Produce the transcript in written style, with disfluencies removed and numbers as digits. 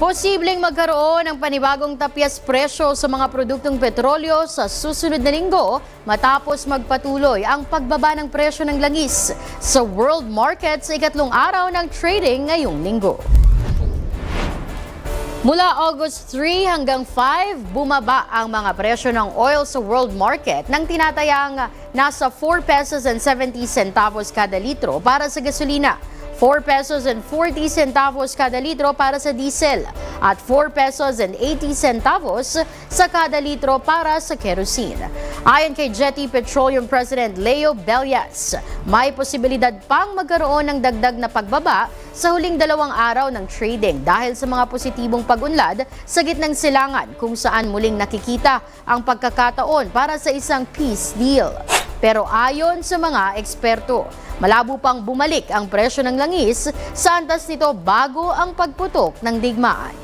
Posibleng magkaroon ng panibagong tapyas presyo sa mga produktong petrolyo sa susunod na linggo matapos magpatuloy ang pagbaba ng presyo ng langis sa world market sa ikatlong araw ng trading ngayong linggo. Mula August 3 hanggang 5, bumaba ang mga presyo ng oil sa world market nang tinatayang nasa 4 pesos and 70 centavos kada litro para sa gasolina, 4 pesos and 40 centavos kada litro para sa diesel at 4 pesos and 80 centavos sa kada litro para sa kerosene. Ayon kay Jetty Petroleum President Leo Bellas, may posibilidad pang magkaroon ng dagdag na pagbaba sa huling 2 araw ng trading dahil sa mga positibong pag-unlad sa gitnang silangan kung saan muling nakikita ang pagkakataon para sa isang peace deal. Pero ayon sa mga eksperto, malabo pang bumalik ang presyo ng langis sa antas nito bago ang pagputok ng digmaan.